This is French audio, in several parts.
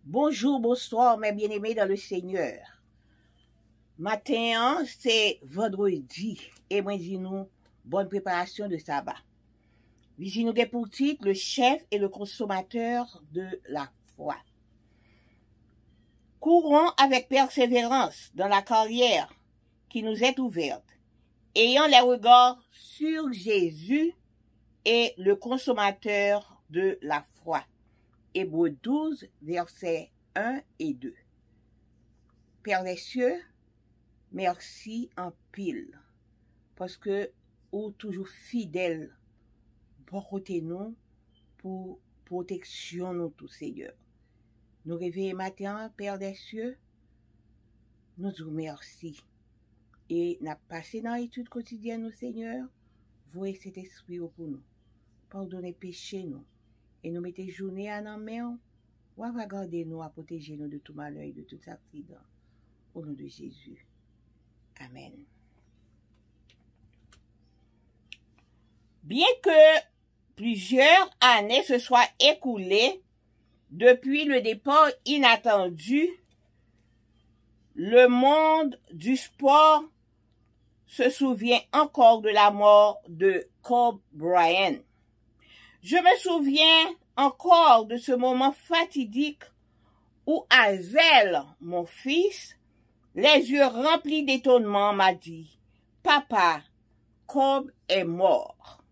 Bonjour, bonsoir, mes bien-aimés dans le Seigneur. Matin, c'est vendredi, et moi dis nous, bonne préparation de sabbat. Visi nous pour titre, le chef et le consommateur de la foi. Courons avec persévérance dans la carrière qui nous est ouverte, ayant les regards sur Jésus et le consommateur de la foi. Hébreux 12, versets 1 et 2. Père des cieux, merci en pile, parce que vous toujours fidèle pour côté nous, pour protection nous tout Seigneur. Nous réveillons matin, Père des cieux, nous vous merci. Et n'a passé dans l'étude quotidienne nous Seigneur, voyez cet esprit pour nous. Pardonnez péché nous. Et nous mettez journée à nos mains, ou à garder nous, à protéger nous de tout malheur et de tout accident. Au nom de Jésus. Amen. Bien que plusieurs années se soient écoulées depuis le départ inattendu, le monde du sport se souvient encore de la mort de Kobe Bryant. Je me souviens encore de ce moment fatidique où Hazel, mon fils, les yeux remplis d'étonnement, m'a dit « Papa, Kobe est mort. »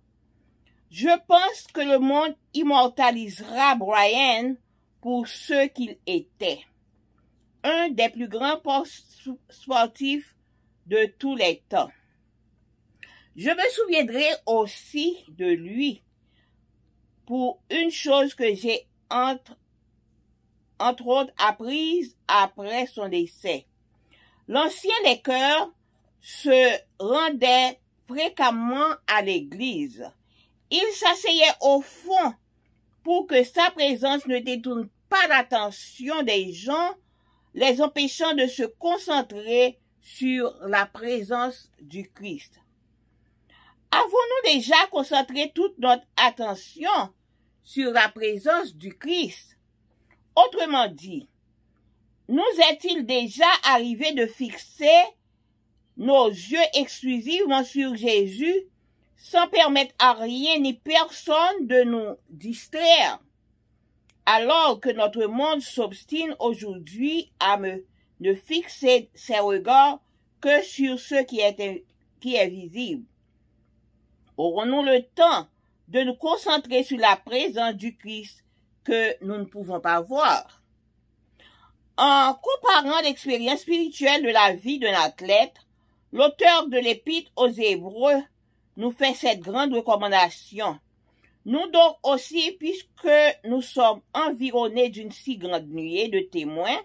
Je pense que le monde immortalisera Bryant pour ce qu'il était. Un des plus grands sportifs de tous les temps. Je me souviendrai aussi de lui pour une chose que j'ai entre autres apprise après son décès. L'ancien Laker se rendait fréquemment à l'église. Il s'asseyait au fond pour que sa présence ne détourne pas l'attention des gens, les empêchant de se concentrer sur la présence du Christ. Avons-nous déjà concentré toute notre attention sur la présence du Christ? Autrement dit, nous est-il déjà arrivé de fixer nos yeux exclusivement sur Jésus sans permettre à rien ni personne de nous distraire, alors que notre monde s'obstine aujourd'hui à ne fixer ses regards que sur ce qui est visible? Aurons-nous le temps de nous concentrer sur la présence du Christ que nous ne pouvons pas voir? En comparant l'expérience spirituelle de la vie d'un athlète, l'auteur de l'Épître aux Hébreux nous fait cette grande recommandation. Nous donc aussi, puisque nous sommes environnés d'une si grande nuée de témoins,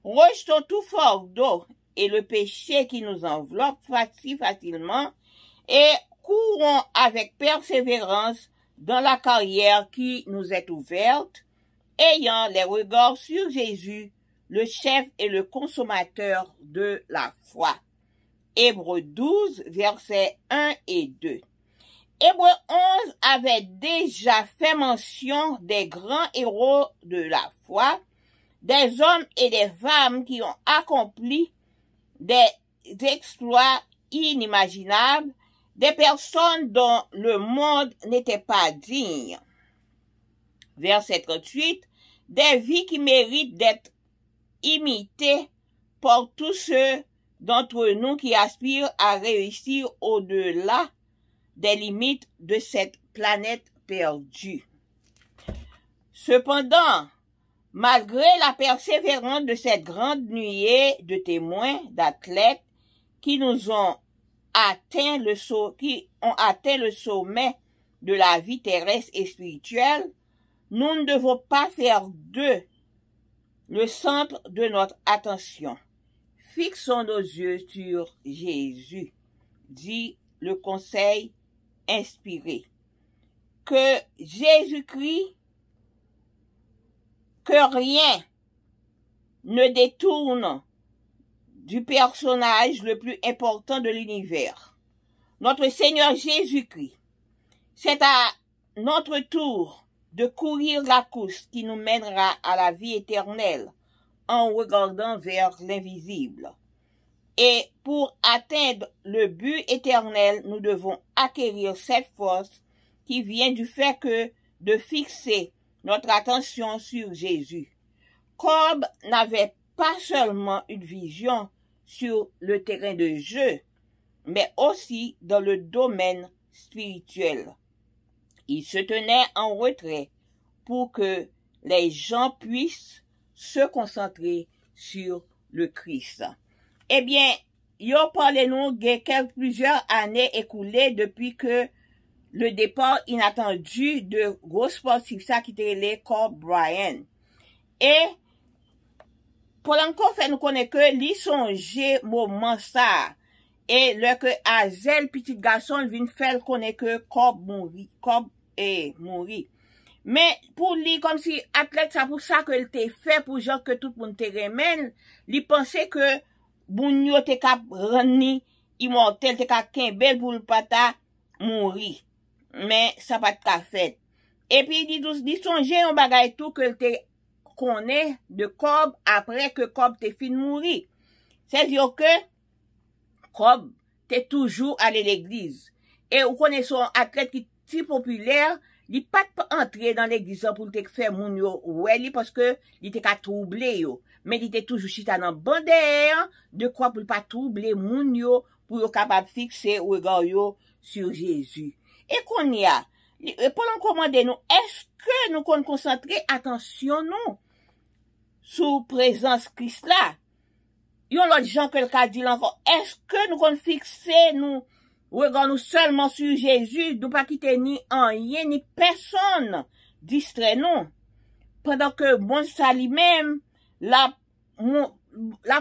rejetons tout fardeau et le péché qui nous enveloppe si facilement et courons avec persévérance dans la carrière qui nous est ouverte, ayant les regards sur Jésus, le chef et le consommateur de la foi. Hébreux 12, versets 1 et 2. Hébreux 11 avait déjà fait mention des grands héros de la foi, des hommes et des femmes qui ont accompli des exploits inimaginables, des personnes dont le monde n'était pas digne. Verset 38, des vies qui méritent d'être imitées par tous ceux d'entre nous qui aspirent à réussir au-delà des limites de cette planète perdue. Cependant, malgré la persévérance de cette grande nuée de témoins, d'athlètes qui ont atteint le sommet de la vie terrestre et spirituelle, nous ne devons pas faire d'eux le centre de notre attention. Fixons nos yeux sur Jésus, dit le conseil inspiré. Que Jésus-Christ, que rien ne détourne du personnage le plus important de l'univers, notre Seigneur Jésus-Christ. C'est à notre tour de courir la course qui nous mènera à la vie éternelle en regardant vers l'invisible. Et pour atteindre le but éternel, nous devons acquérir cette force qui vient du fait que de fixer notre attention sur Jésus. Cobb n'avait pas seulement une vision sur le terrain de jeu, mais aussi dans le domaine spirituel. Il se tenait en retrait pour que les gens puissent se concentrer sur le Christ. Eh bien, yo parlez-nous de plusieurs années écoulées depuis que le départ inattendu de gros sportifs ça qui était les Kobe Bryant. Et pour encore faire nous connaître que li songe moment ça et le que Azel petit garçon vient faire connaître que Kobe est mouri. Mais pour lui, comme si athlète, c'est pour ça qu'il était fait, pour genre que tout le monde te remène, il pensait que Bounyo te cap reni immortel, te cap kembel pour le pata mourir. Mais ça pas de fait. Et puis, il dit songe un bagay tout que te connaît de Cobb après que Cobb te fin mourir. C'est-à-dire que Cobb te toujours allé l'église. Et vous connaissez un athlète qui est si populaire, il pas entrer dans l'église pour te faire moun yo ouais parce que il était ka troubler yo mais il était toujours chita dans bandère de quoi pour pas troubler moun yo pour yo capable fixer regard yo sur Jésus. Et qu'on y a pendant commander nous est-ce que nous qu'on concentrer attention nous sous présence Christ là. Yon l'autre gens que le cas dit encore est-ce que nous qu'on fixer nous regardons seulement sur Jésus, nous pas quitter ni rien ni personne distrait non. Pendant que bon ça lui-même la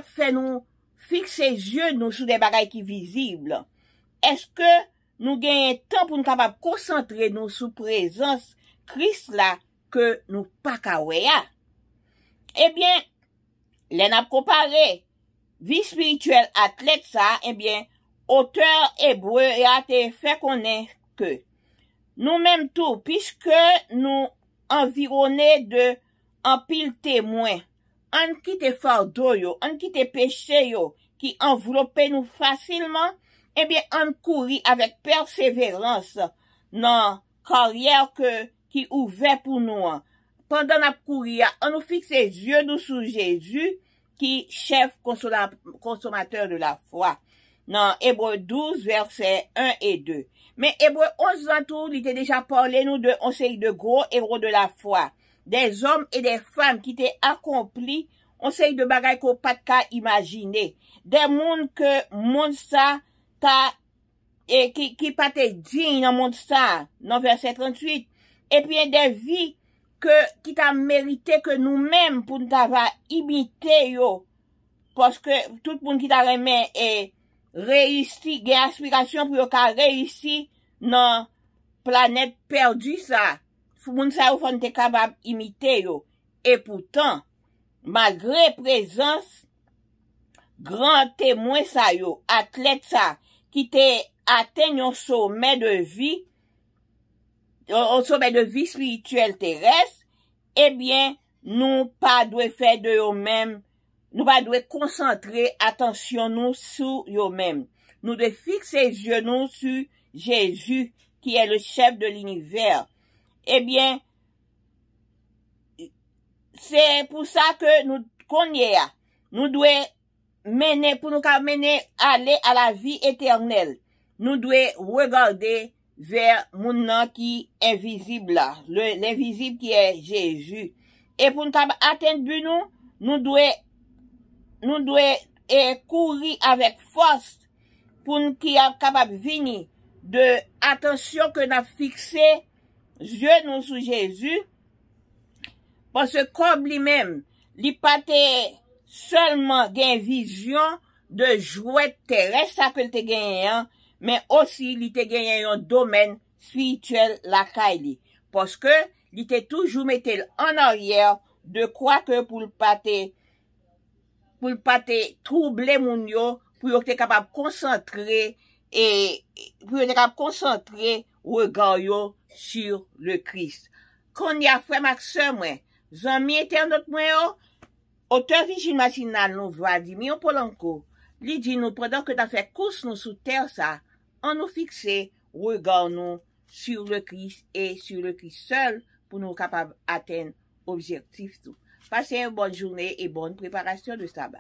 fait nous fixer yeux nous sur des bagailles qui visibles. Est-ce que nous gagnons temps pour nous capable concentrer nous sous présence Christ là que nous pas kawea? Eh bien, les n'a comparé vie spirituelle athlète ça, eh bien auteur hébreu a été fait connaître que nous-mêmes tout, puisque nous environnés de en pile témoin, en quitte fardeau yo, en quitte péché yo, qui enveloppait nous facilement, eh bien, on courit avec persévérance dans carrière qui ouvert pour nous. Pendant la courir, on nous fixe les yeux nous sous Jésus, qui chef consommateur de la foi. Dans Hébreu 12, versets 1 et 2. Mais Hébreu 11 ans tout, il était déjà parlé nous de on série de gros héros de la foi. Des hommes et des femmes qui étaient accomplis, on série de bagailles qu'on pas de cas imaginer. Des mondes que monde ça, et qui pas te digne dans monde ça, dans verset 38. Et puis des vies qui t'a mérité que nous-mêmes pour nous avoir imité yo. Parce que tout le monde qui t'a remis est réussi, gen aspiration pour yo ka réussi dans planète perdue ça. Moun sa yo fon te capable imiter yo. Et pourtant, malgré présence grand témoin ça yo, athlète ça qui te atteint un sommet de vie, au sommet de vie spirituelle terrestre, eh bien, nous pas doit faire de yo même. Nous pas doit concentrer attention nous sur nous-mêmes. Nous devons fixer les yeux nous sur Jésus, qui est le chef de l'univers. Eh bien, c'est pour ça que nous connaissons. Nous devons mener, pour nous mener, aller à la vie éternelle. Nous devons regarder vers mon qui est invisible là, l'invisible qui est Jésus. Et pour nous atteindre but nous devons courir avec force pour nous qui est capable de venir de attention que nous avons fixé yeux nous sur Jésus. Parce que comme lui-même, il pas seulement une vision de jouet terrestre, ça que te gagné, mais aussi il te gagné un domaine spirituel la caille. Parce que il te toujours metté en arrière de quoi que pour le pas troubler moun yo, pour yo te capable concentrer et pour yo te capable concentrer regard yo sur le Christ. qu'on y a fait maxeur, moi. Zami internaute, moi, auteur Vigile Matinal, nous, Vladimir Polanco, lui dit nous, pendant que t'as fait course nous sous terre, ça, on nous fixait, regard nous sur le Christ et sur le Christ seul pour nous capables d'atteindre objectif tout. Passez une bonne journée et bonne préparation de sabbat.